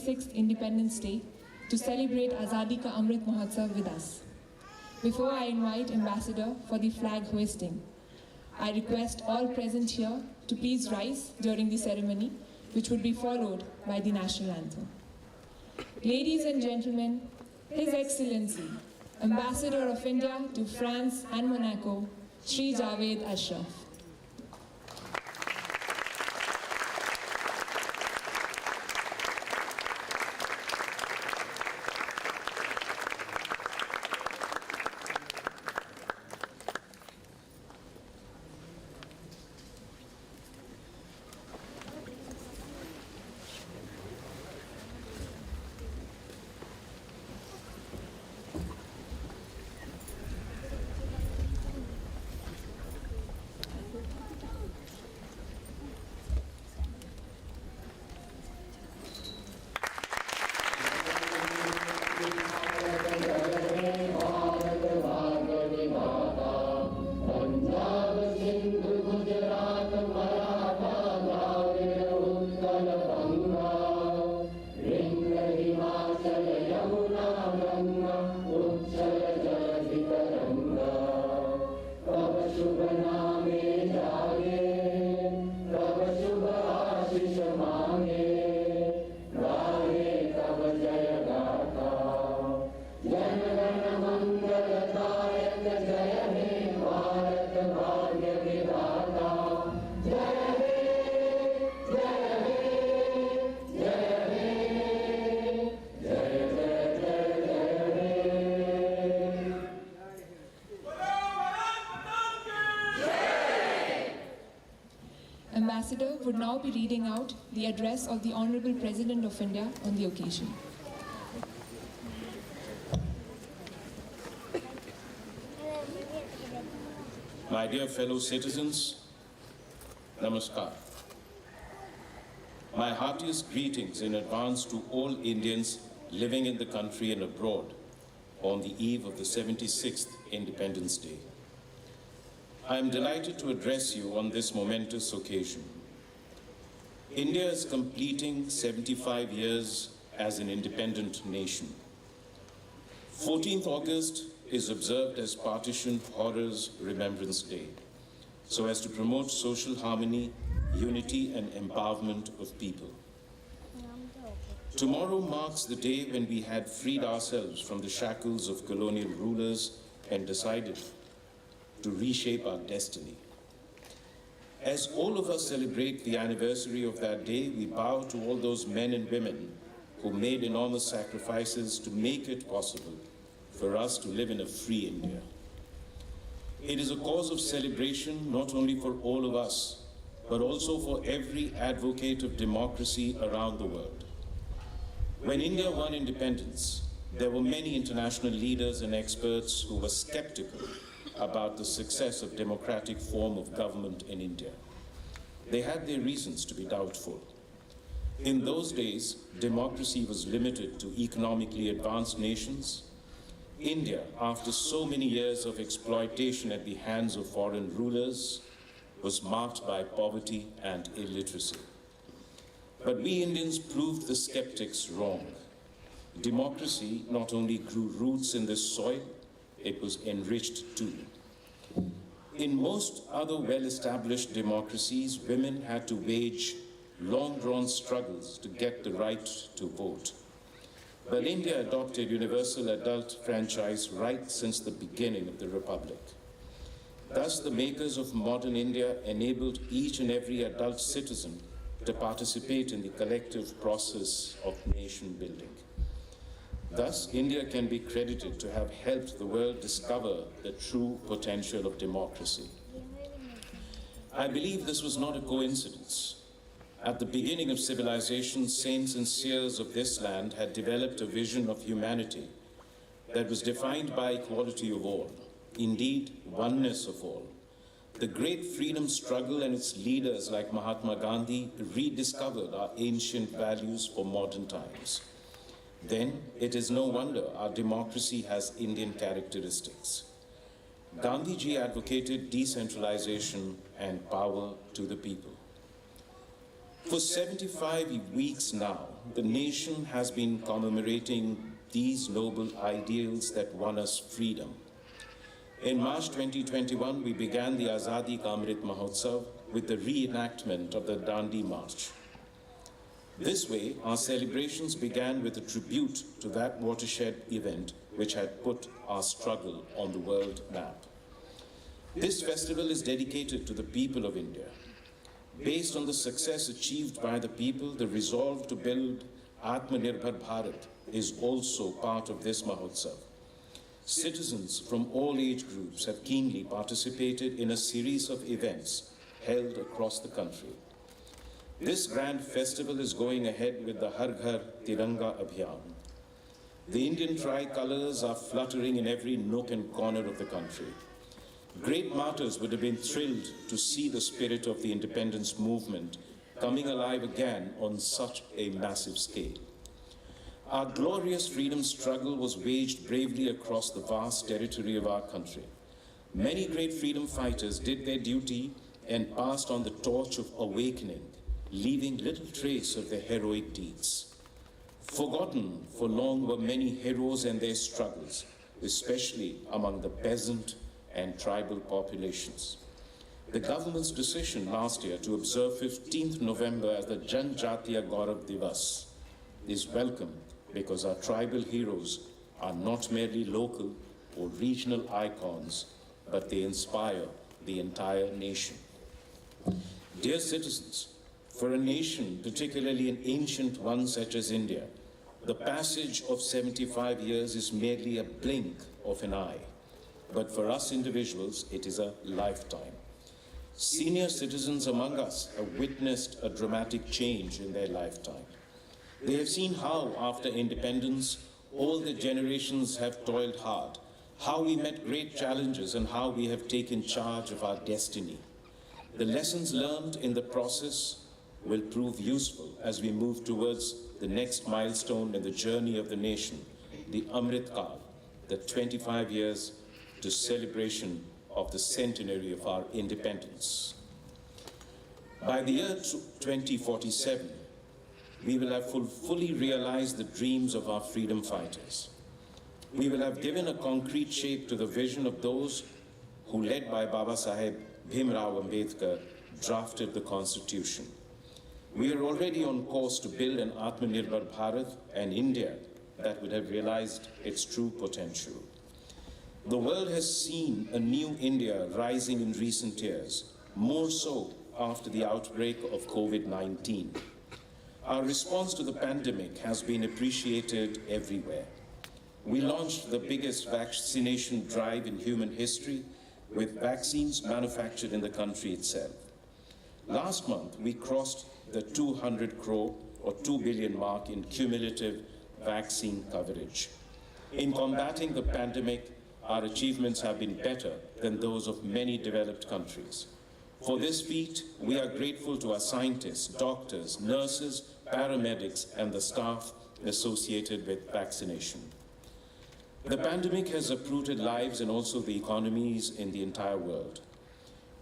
76th Independence Day to celebrate Azadi Ka Amrit Mahotsav with us. Before I invite Ambassador for the flag hoisting, I request all present here to please rise during the ceremony, which would be followed by the national anthem. Ladies and gentlemen, His Excellency, Ambassador of India to France and Monaco, Shri Javed Ashraf. Ambassador would now be reading out the address of the Honorable President of India on the occasion. My dear fellow citizens, Namaskar. My heartiest greetings in advance to all Indians living in the country and abroad on the eve of the 76th Independence Day. I am delighted to address you on this momentous occasion. India is completing 75 years as an independent nation. 14th August is observed as Partition Horrors Remembrance Day, so as to promote social harmony, unity and empowerment of people. Tomorrow marks the day when we had freed ourselves from the shackles of colonial rulers and decided to reshape our destiny. As all of us celebrate the anniversary of that day, we bow to all those men and women who made enormous sacrifices to make it possible for us to live in a free India. It is a cause of celebration not only for all of us, but also for every advocate of democracy around the world. When India won independence, there were many international leaders and experts who were skeptical about the success of democratic form of government in India. They had their reasons to be doubtful. In those days, democracy was limited to economically advanced nations. India, after so many years of exploitation at the hands of foreign rulers, was marked by poverty and illiteracy. But we Indians proved the skeptics wrong. Democracy not only grew roots in this soil, it was enriched too. In most other well-established democracies, women had to wage long-drawn struggles to get the right to vote. But India adopted universal adult franchise right since the beginning of the Republic. Thus, the makers of modern India enabled each and every adult citizen to participate in the collective process of nation building. Thus, India can be credited to have helped the world discover the true potential of democracy. I believe this was not a coincidence. At the beginning of civilization, saints and seers of this land had developed a vision of humanity that was defined by equality of all, indeed, oneness of all. The great freedom struggle and its leaders like Mahatma Gandhi rediscovered our ancient values for modern times. Then it is no wonder our democracy has Indian characteristics. Gandhiji advocated decentralization and power to the people. For 75 weeks now, the nation has been commemorating these noble ideals that won us freedom. In March 2021, we began the Azadi Ka Amrit Mahotsav with the reenactment of the Dandi March. This way, our celebrations began with a tribute to that watershed event which had put our struggle on the world map. This festival is dedicated to the people of India. Based on the success achieved by the people, the resolve to build Atmanirbhar Bharat is also part of this Mahotsav. Citizens from all age groups have keenly participated in a series of events held across the country. This grand festival is going ahead with the Har Ghar Tiranga Abhiyan. The Indian tricolors are fluttering in every nook and corner of the country. Great martyrs would have been thrilled to see the spirit of the independence movement coming alive again on such a massive scale. Our glorious freedom struggle was waged bravely across the vast territory of our country. Many great freedom fighters did their duty and passed on the torch of awakening, leaving little trace of their heroic deeds. Forgotten for long were many heroes and their struggles, especially among the peasant and tribal populations. The government's decision last year to observe 15th November as the Janjatiya Gaurav Divas is welcome because our tribal heroes are not merely local or regional icons, but they inspire the entire nation. Dear citizens, for a nation, particularly an ancient one such as India, the passage of 75 years is merely a blink of an eye. But for us individuals, it is a lifetime. Senior citizens among us have witnessed a dramatic change in their lifetime. They have seen how, after independence, all the generations have toiled hard, how we met great challenges and how we have taken charge of our destiny. The lessons learned in the process will prove useful as we move towards the next milestone in the journey of the nation, the Amrit Kaal, the 25 years to celebration of the centenary of our independence. By the year 2047, we will have fully realized the dreams of our freedom fighters. We will have given a concrete shape to the vision of those who, led by Baba Saheb Bhimrao Ambedkar, drafted the Constitution. We are already on course to build an Atmanirbhar Bharat and India that would have realized its true potential. The world has seen a new India rising in recent years, more so after the outbreak of COVID-19. Our response to the pandemic has been appreciated everywhere. We launched the biggest vaccination drive in human history with vaccines manufactured in the country itself. Last month, we crossed the 200 crore or 2 billion mark in cumulative vaccine coverage. In combating the pandemic, our achievements have been better than those of many developed countries. For this feat, we are grateful to our scientists, doctors, nurses, paramedics, and the staff associated with vaccination. The pandemic has uprooted lives and also the economies in the entire world.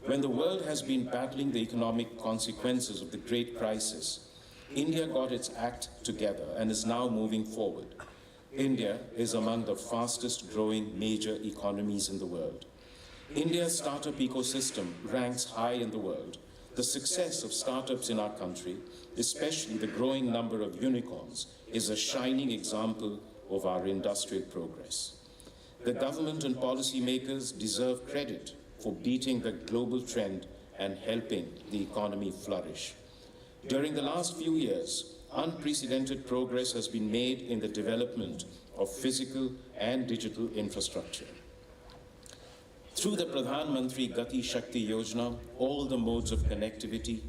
When the world has been battling the economic consequences of the great crisis, India got its act together and is now moving forward. India is among the fastest growing major economies in the world. India's startup ecosystem ranks high in the world. The success of startups in our country, especially the growing number of unicorns, is a shining example of our industrial progress. The government and policymakers deserve credit for beating the global trend and helping the economy flourish. During the last few years, unprecedented progress has been made in the development of physical and digital infrastructure. Through the Pradhan Mantri Gati Shakti Yojana, all the modes of connectivity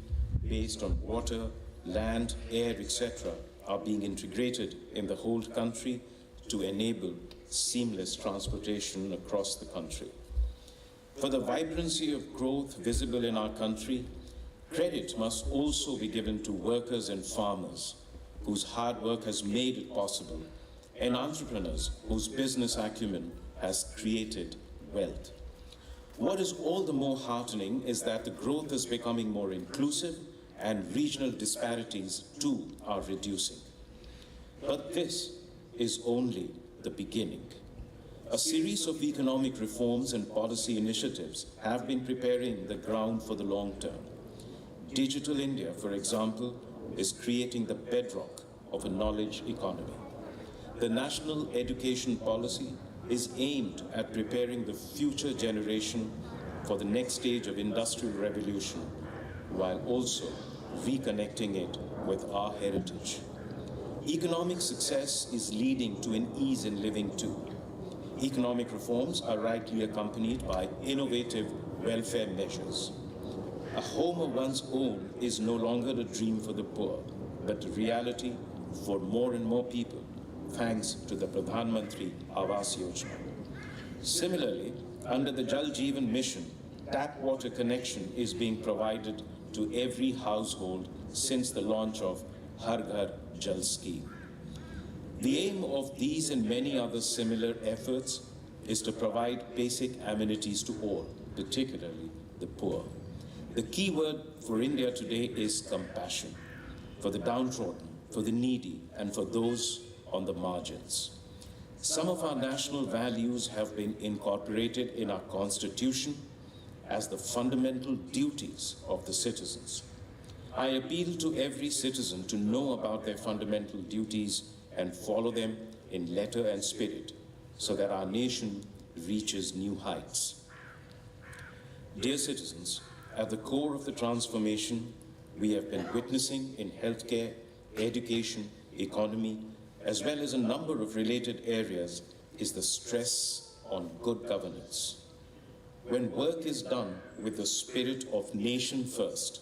based on water, land, air, etc. are being integrated in the whole country to enable seamless transportation across the country. For the vibrancy of growth visible in our country, credit must also be given to workers and farmers whose hard work has made it possible, and entrepreneurs whose business acumen has created wealth. What is all the more heartening is that the growth is becoming more inclusive and regional disparities too are reducing. But this is only the beginning. A series of economic reforms and policy initiatives have been preparing the ground for the long term. Digital India, for example, is creating the bedrock of a knowledge economy. The national education policy is aimed at preparing the future generation for the next stage of industrial revolution, while also reconnecting it with our heritage. Economic success is leading to an ease in living too. Economic reforms are rightly accompanied by innovative welfare measures. A home of one's own is no longer a dream for the poor, but a reality for more and more people, thanks to the Pradhan Mantri Awas Yojana. Similarly, under the Jal Jeevan Mission, tap water connection is being provided to every household since the launch of Har Ghar Jal scheme. The aim of these and many other similar efforts is to provide basic amenities to all, particularly the poor. The key word for India today is compassion, for the downtrodden, for the needy, and for those on the margins. Some of our national values have been incorporated in our Constitution as the fundamental duties of the citizens. I appeal to every citizen to know about their fundamental duties and follow them in letter and spirit so that our nation reaches new heights. Dear citizens, at the core of the transformation we have been witnessing in healthcare, education, economy, as well as a number of related areas, is the stress on good governance. When work is done with the spirit of nation first,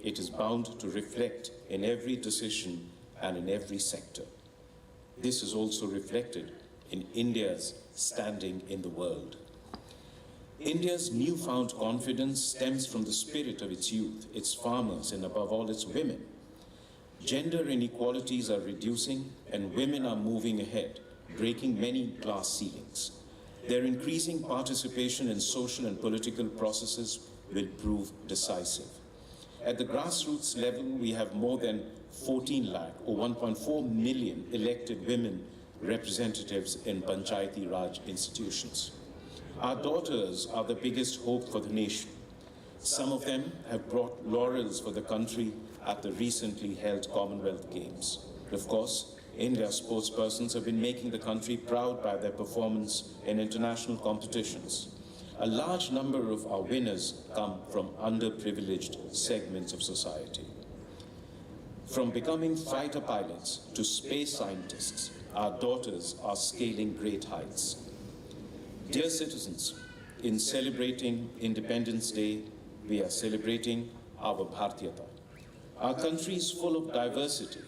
it is bound to reflect in every decision and in every sector. This is also reflected in India's standing in the world. India's newfound confidence stems from the spirit of its youth, its farmers, and above all, its women. Gender inequalities are reducing and women are moving ahead, breaking many glass ceilings. Their increasing participation in social and political processes will prove decisive. At the grassroots level, we have more than 14 lakh or 1.4 million elected women representatives in Panchayati Raj institutions. Our daughters are the biggest hope for the nation. Some of them have brought laurels for the country at the recently held Commonwealth Games. Of course, India's sportspersons have been making the country proud by their performance in international competitions. A large number of our winners come from underprivileged segments of society. From becoming fighter pilots to space scientists, our daughters are scaling great heights. Dear citizens, in celebrating Independence Day, we are celebrating our Bhartiyata. Our country is full of diversity,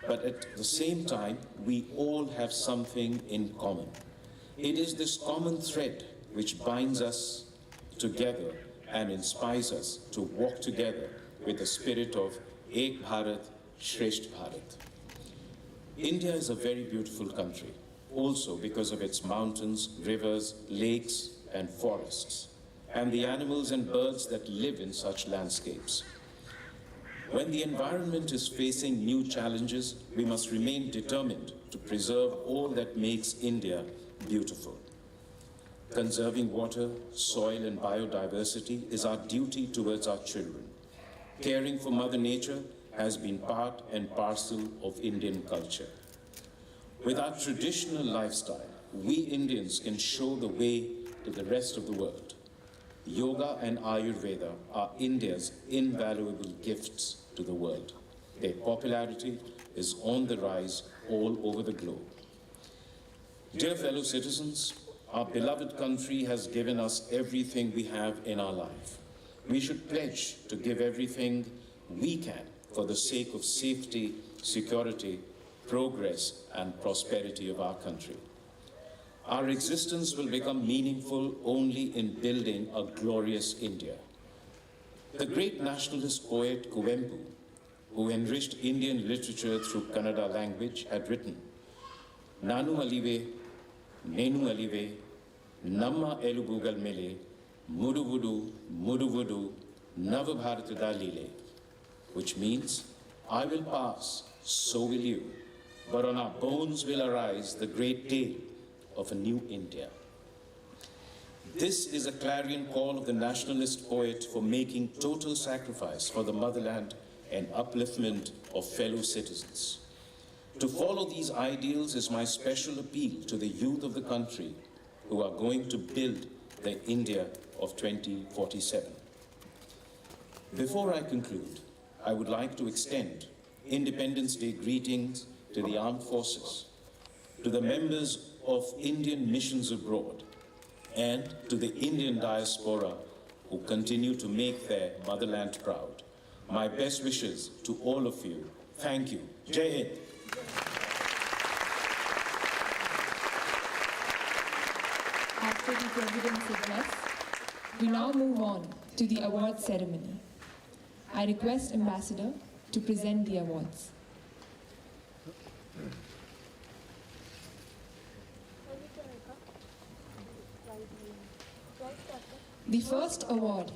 but at the same time, we all have something in common. It is this common thread which binds us together and inspires us to walk together with the spirit of Ek Bharat, Shresth Bharat. India is a very beautiful country, also because of its mountains, rivers, lakes, and forests, and the animals and birds that live in such landscapes. When the environment is facing new challenges, we must remain determined to preserve all that makes India beautiful. Conserving water, soil, and biodiversity is our duty towards our children. Caring for Mother Nature has been part and parcel of Indian culture. With our traditional lifestyle, we Indians can show the way to the rest of the world. Yoga and Ayurveda are India's invaluable gifts to the world. Their popularity is on the rise all over the globe. Dear fellow citizens, our beloved country has given us everything we have in our life. We should pledge to give everything we can for the sake of safety, security, progress, and prosperity of our country. Our existence will become meaningful only in building a glorious India. The great nationalist poet Kuvempu, who enriched Indian literature through Kannada language, had written, Nanu alive, Nenu alive, Namma elubugal mele, Muduvudu, Navabharatada lile, which means, I will pass, so will you. but on our bones will arise the great day of a new India. This is a clarion call of the nationalist poet for making total sacrifice for the motherland and upliftment of fellow citizens. To follow these ideals is my special appeal to the youth of the country who are going to build the India of 2047. Before I conclude, I would like to extend Independence Day greetings to the armed forces, to the members of Indian missions abroad, and to the Indian diaspora who continue to make their motherland proud. My best wishes to all of you. Thank you. Jai Hind. After the President's address, we now move on to the award ceremony. I request Ambassador to present the awards. The first award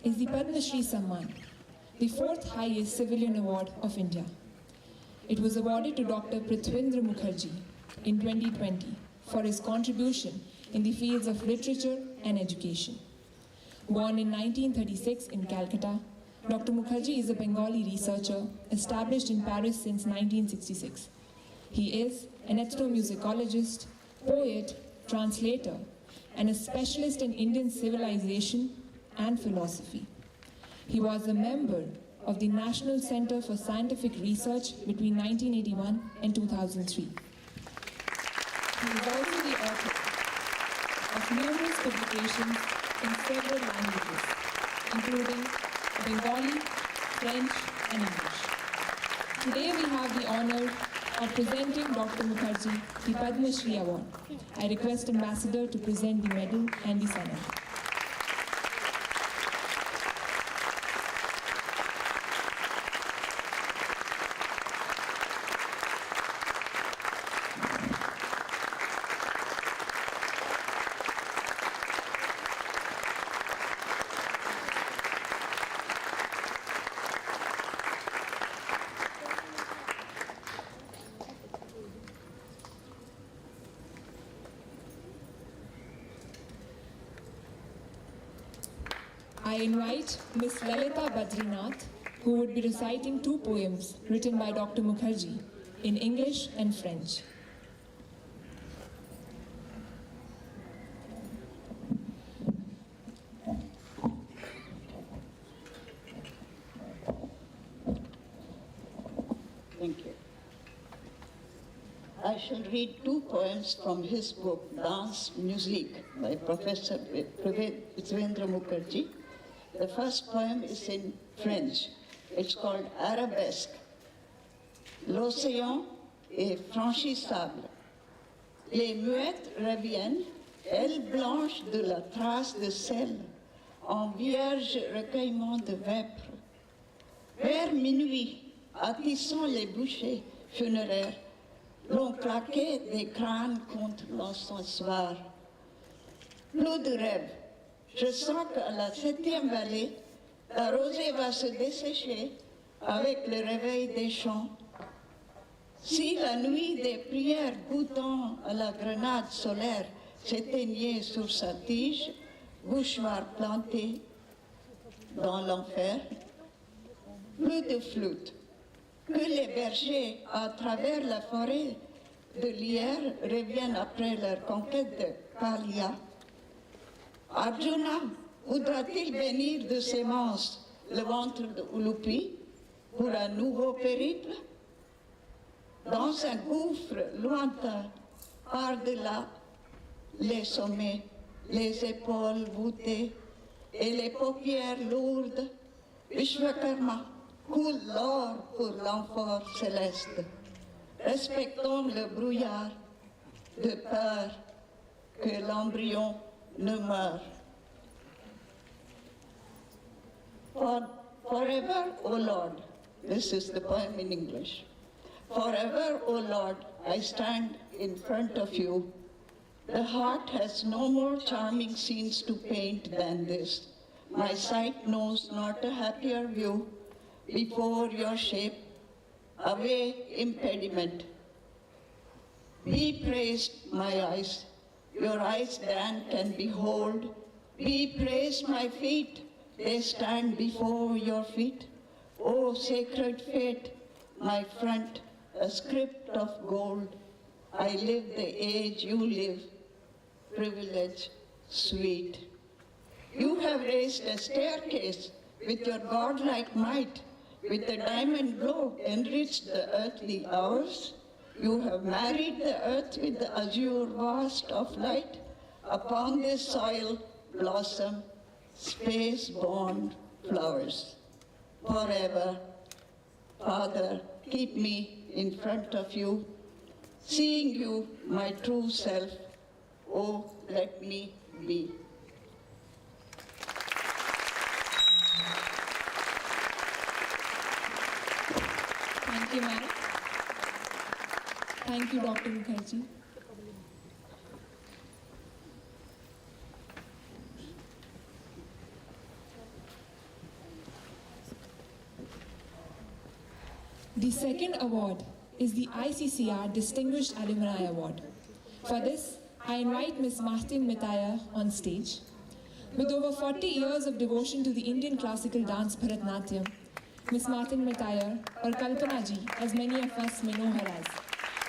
is the Padma Shri Samman, the fourth highest civilian award of India. It was awarded to Dr. Prithvendra Mukherjee in 2020 for his contribution in the fields of literature and education. Born in 1936 in Calcutta, Dr. Mukherjee is a Bengali researcher established in Paris since 1966. He is an ethnomusicologist, poet, translator, and a specialist in Indian civilization and philosophy. He was a member of the National Center for Scientific Research between 1981 and 2003. He is also the author of numerous publications in several languages, including Bengali, French, and English. Today we have the honor of presenting Dr. Mukherjee the Padma Shri Award. I request Ambassador to present the medal and the sonnet. I invite Ms. Lalita Badrinath, who would be reciting two poems written by Dr. Mukherjee in English and French. Thank you. I shall read two poems from his book, Dance Music, by Professor Prithvendra Mukherjee. The first poem is in French. It's called Arabesque. L'océan est franchissable. Les muettes reviennent, ailes blanches de la trace de sel, en vierge recueillement de vêpres. Vers minuit, attissant les bouchers funéraires, l'on claquait des crânes contre l'encensoir. Plus de rêve. Je sens qu'à la 7e vallée, la rosée va se dessécher avec le réveil des chants. Si la nuit des prières goûtant à la grenade solaire s'éteignait sur sa tige, bouche noire plantée dans l'enfer, plus de flûte, que les bergers à travers la forêt de lierre reviennent après leur conquête de Kalia. Arjuna voudra-t-il bénir de sémence le ventre de Ulupi pour un nouveau périple? Dans un gouffre lointain, par-delà les sommets, les épaules voûtées et les paupières lourdes, Vishvakarma coule l'or pour l'amphore céleste. Respectons le brouillard de peur que l'embryon ne meure. Forever, O Lord, this is the poem in English. Forever, O Lord, I stand in front of you. The heart has no more charming scenes to paint than this. My sight knows not a happier view. Before your shape, away impediment. Be praised, my eyes, your eyes then can behold. Be praised, my feet, they stand before your feet. O sacred fate, my front, a script of gold. I live the age you live, privilege sweet. You have raised a staircase with your godlike might, with the diamond globe enriched the earthly hours. You have married the earth with the azure vast of light. Upon this soil blossom space-born flowers. Forever, Father, keep me in front of you, seeing you, my true self. Oh, let me be. Thank you, ma'am. Thank you, Dr. Mukherjee. The second award is the ICCR Distinguished Alumni Award. For this, I invite Ms. Martin Mitayar on stage. With over 40 years of devotion to the Indian classical dance Bharatnatyam, Ms. Martin Mitayar, or Kalpana Ji, as many of us may know her as,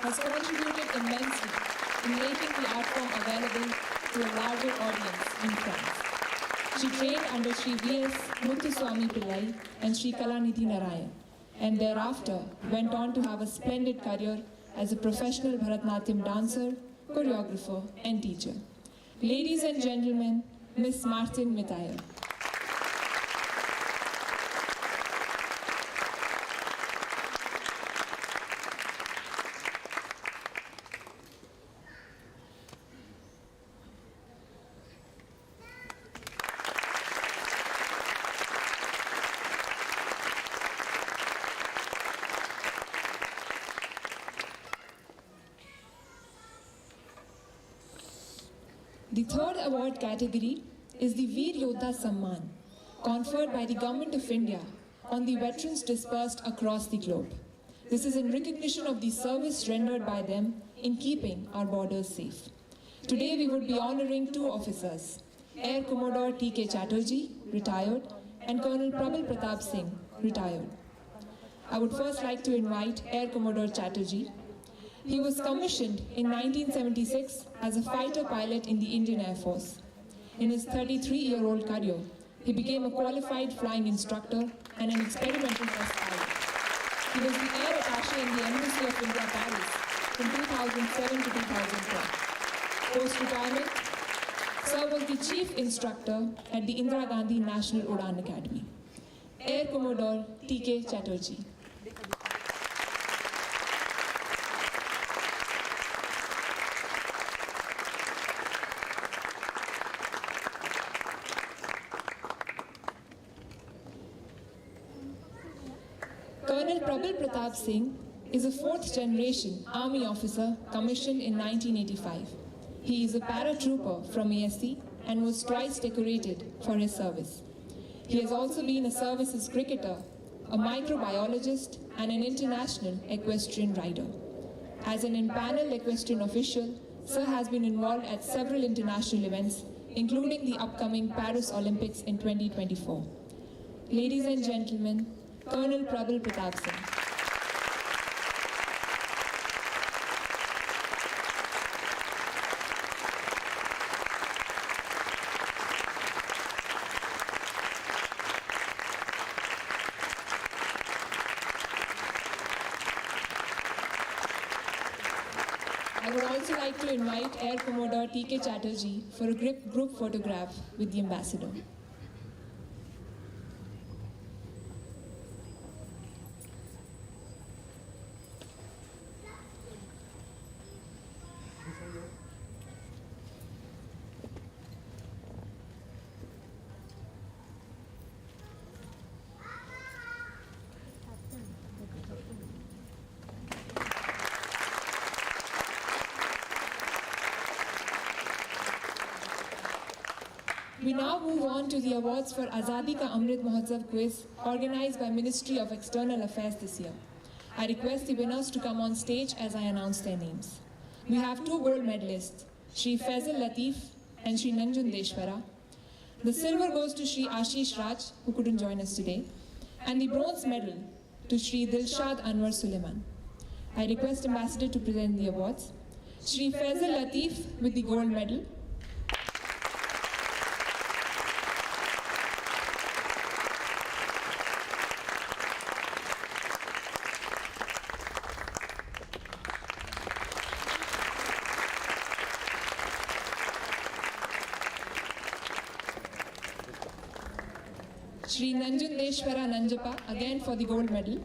has contributed immensely in making the art form available to a larger audience in France. She trained under Sri V.S. Muthuswamy Pillai and Sri Kalanidhi Narayan, and thereafter went on to have a splendid career as a professional Bharatnatyam dancer, choreographer, and teacher. Ladies and gentlemen, Ms. Martin Mitayar. The third award category is the Veer Yodha Samman, conferred by the Government of India on the veterans dispersed across the globe. This is in recognition of the service rendered by them in keeping our borders safe. Today we would be honoring two officers, Air Commodore T.K. Chatterjee, retired, and Colonel Prabal Pratap Singh, retired. I would first like to invite Air Commodore Chatterjee. He was commissioned in 1976 as a fighter pilot in the Indian Air Force. In his 33-year-old career, he became a qualified flying instructor and an experimental test pilot. He was the air attaché in the Embassy of India, Paris, from 2007 to 2012. Post-retirement, served as the chief instructor at the Indira Gandhi National Udan Academy. Air Commodore T.K. Chatterjee. Colonel Prabal Pratap Singh is a fourth-generation Army officer commissioned in 1985. He is a paratrooper from ASC and was twice decorated for his service. He has also been a services cricketer, a microbiologist, and an international equestrian rider. As an in-panel equestrian official, Sir has been involved at several international events, including the upcoming Paris Olympics in 2024. Ladies and gentlemen, Colonel Prabal Pratap Singh. I would also like to invite Air Commodore T.K. Chatterjee for a group photograph with the ambassador. We now move on to the awards for Azadi Ka Amrit Mahotsav quiz organized by Ministry of External Affairs this year. I request the winners to come on stage as I announce their names. we have two gold medalists, Shri Faisal Latif and Shri Nanjundeshwara. The silver goes to Shri Ashish Raj, who couldn't join us today, and the bronze medal to Shri Dilshad Anwar Suleiman. I request Ambassador to present the awards. Shri Faisal Latif with the gold medal. Shri Nanjundeshwara Nanjappa, again for the gold medal.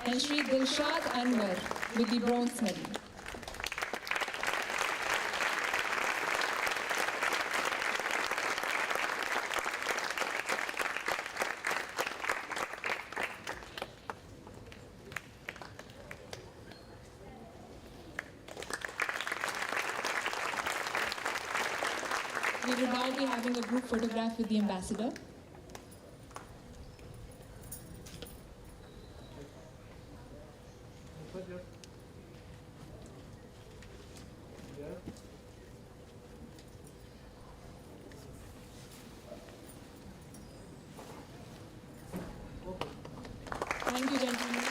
And Shri Dilshad Anwar with the bronze medal. We will now be having a group photograph with the ambassador. Thank you, gentlemen.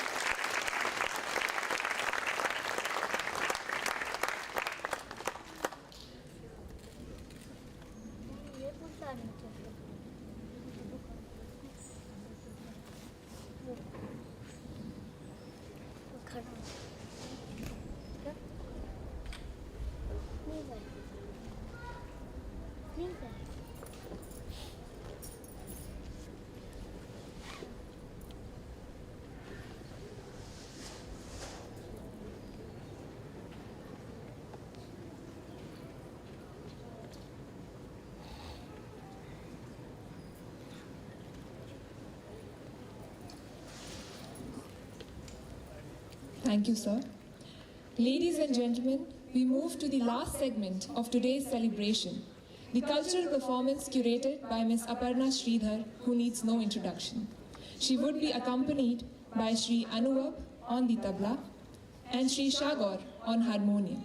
Thank you, sir. Ladies and gentlemen, we move to the last segment of today's celebration, the cultural performance curated by Ms. Aparna Sridhar, who needs no introduction. She would be accompanied by Shri Anuvab on the tabla and Shri Shagor on harmonium.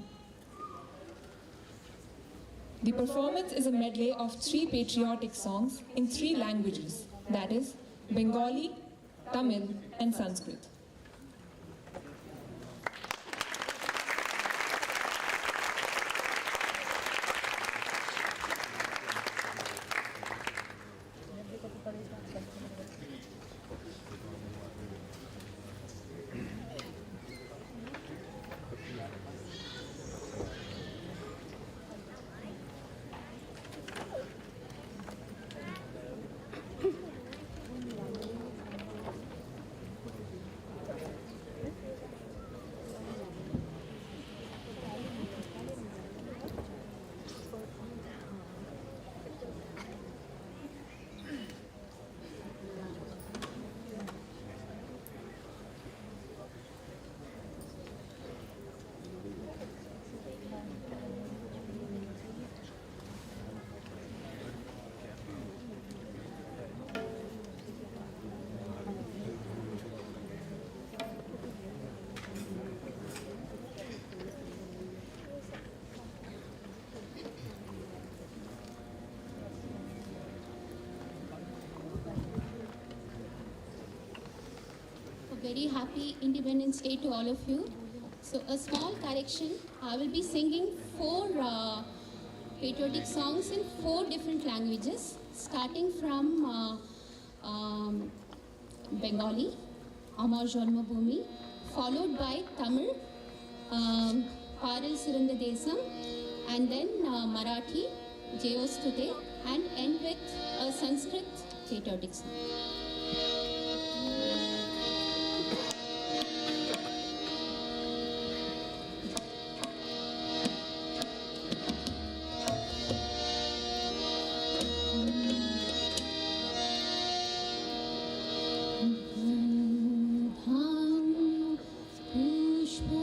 The performance is a medley of 3 patriotic songs in 3 languages, that is, Bengali, Tamil, and Sanskrit. Very happy Independence Day to all of you. So a small correction, I will be singing 4 patriotic songs in 4 different languages, starting from Bengali, Amar Janma Bhoomi, followed by Tamil, Paril Suranda Desam, and then Marathi, Jayostute, and end with a Sanskrit patriotic song. Pushpa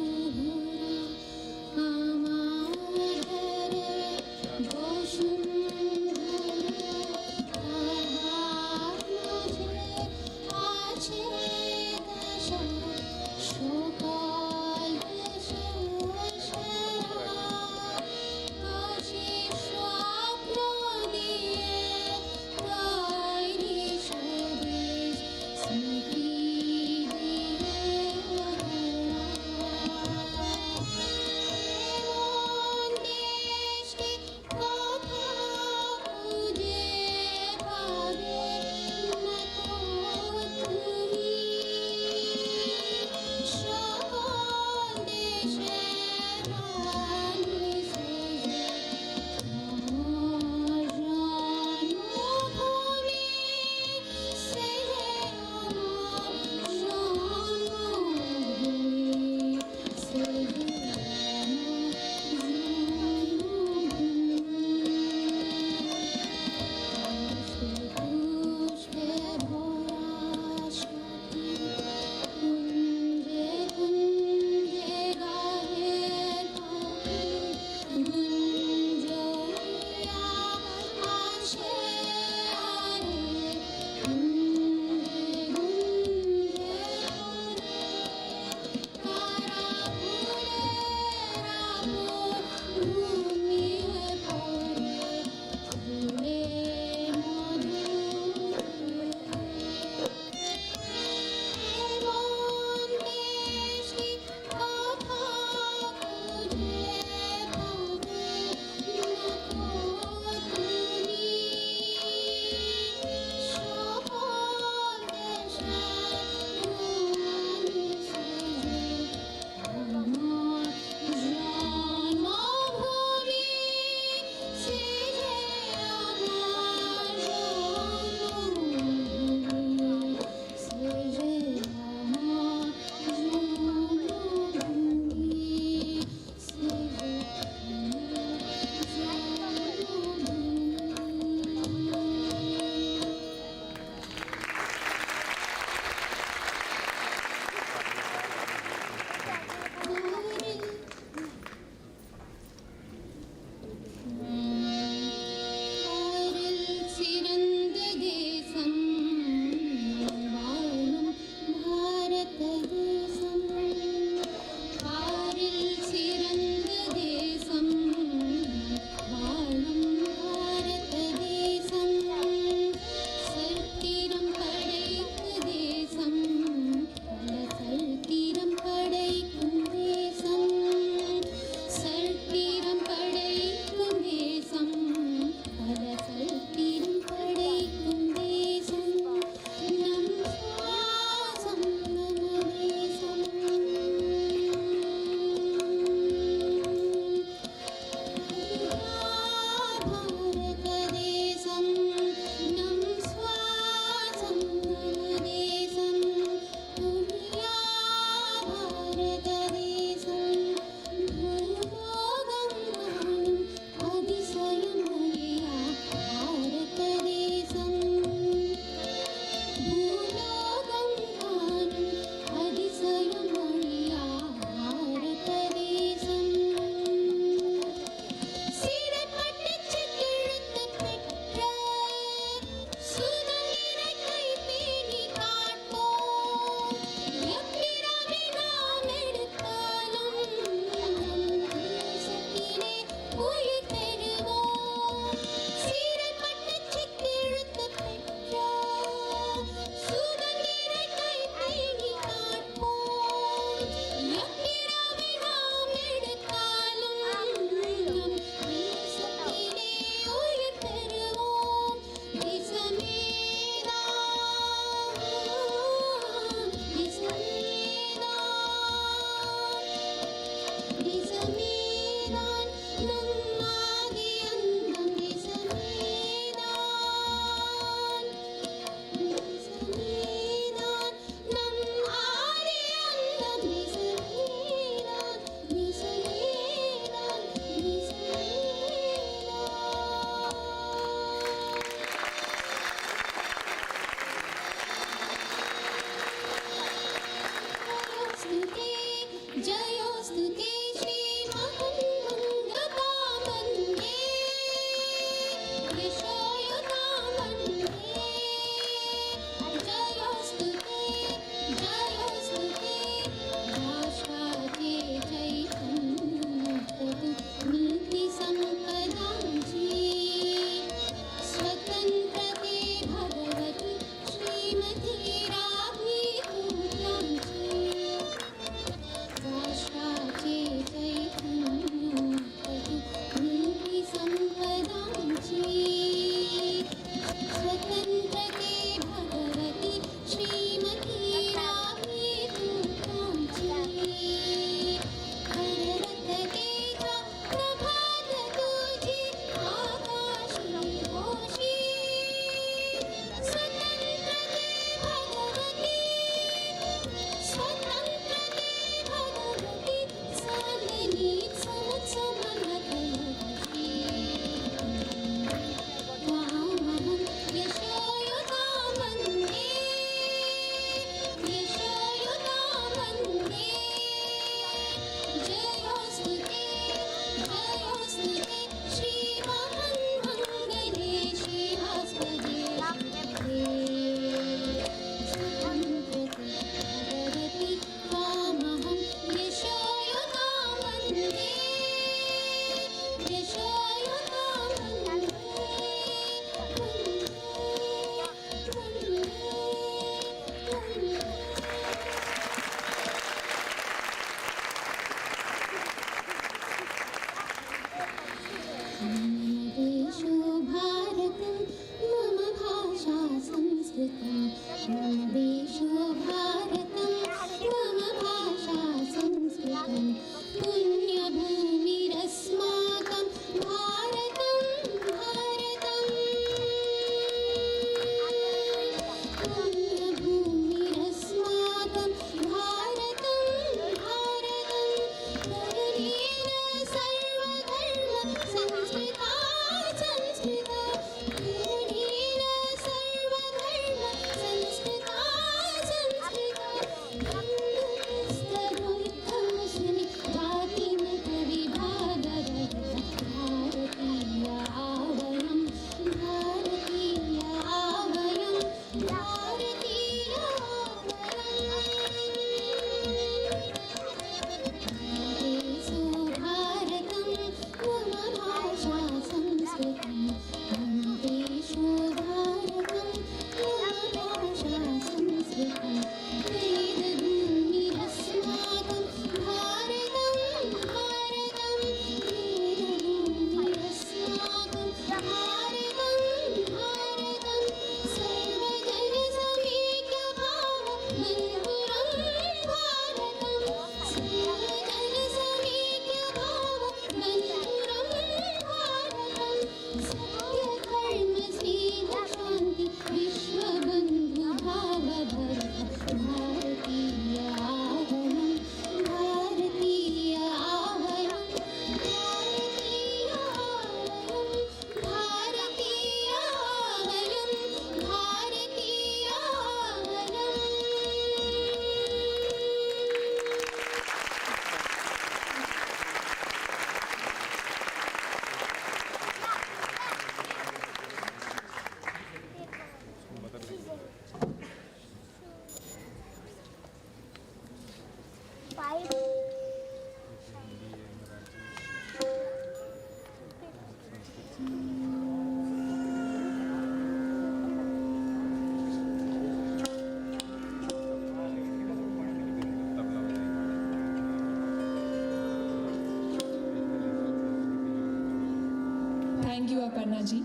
Thank you, Aparna ji.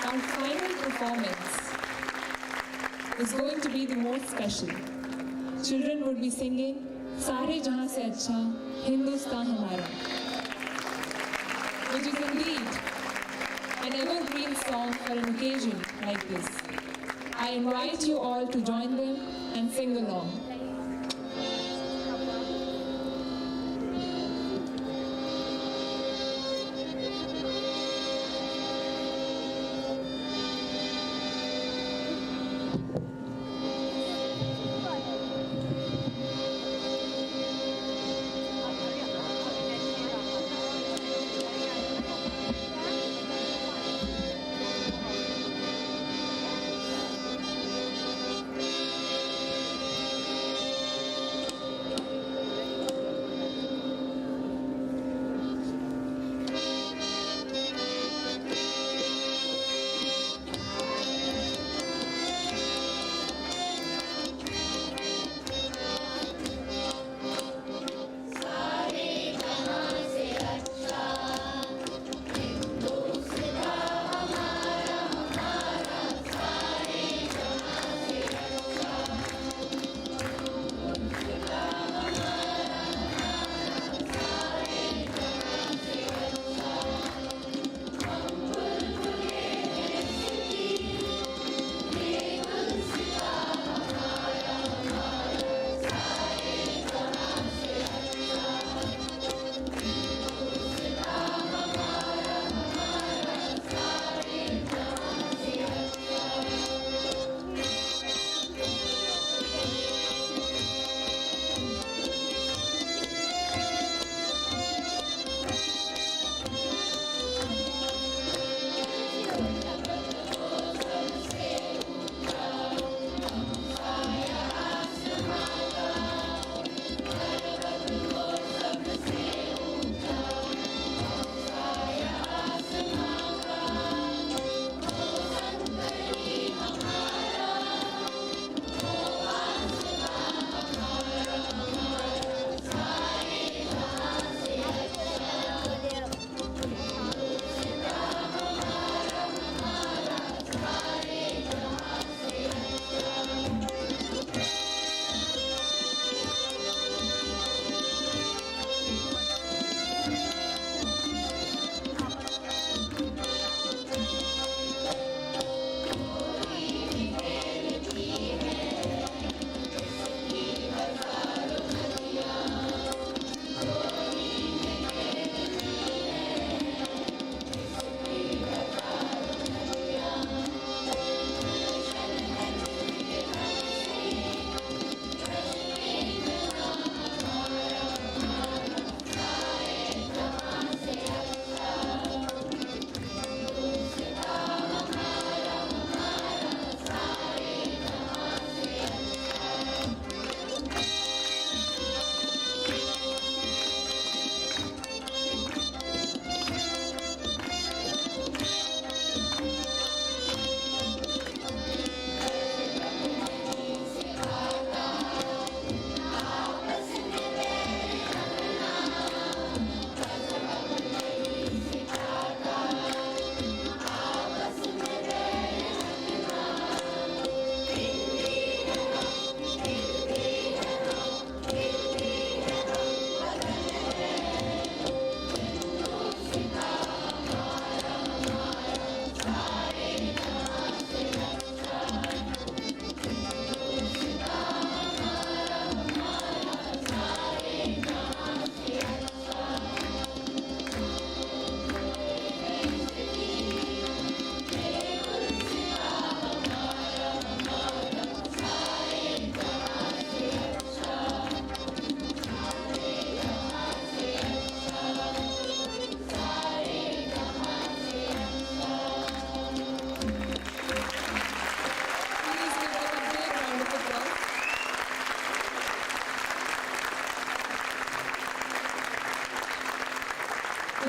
Our final performance is going to be the most special. Children would be singing Sare Jahan Se Acha Hindustan Hamara, which is indeed an evergreen song for an occasion like this. I invite you all to join them and sing along.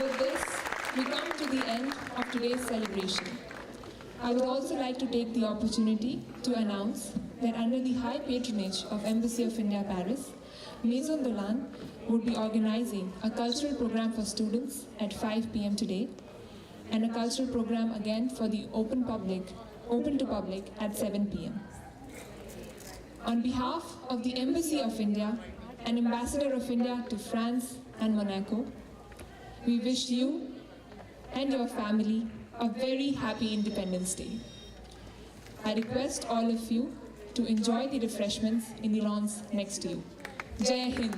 With this, we come to the end of today's celebration. I would also like to take the opportunity to announce that under the high patronage of Embassy of India, Paris, Maison Dolan would be organizing a cultural program for students at 5 p.m. today, and a cultural program again for the open to public at 7 p.m. On behalf of the Embassy of India and Ambassador of India to France and Monaco, we wish you and your family a very happy Independence Day. I request all of you to enjoy the refreshments in the lawns next to you. Jai Hind.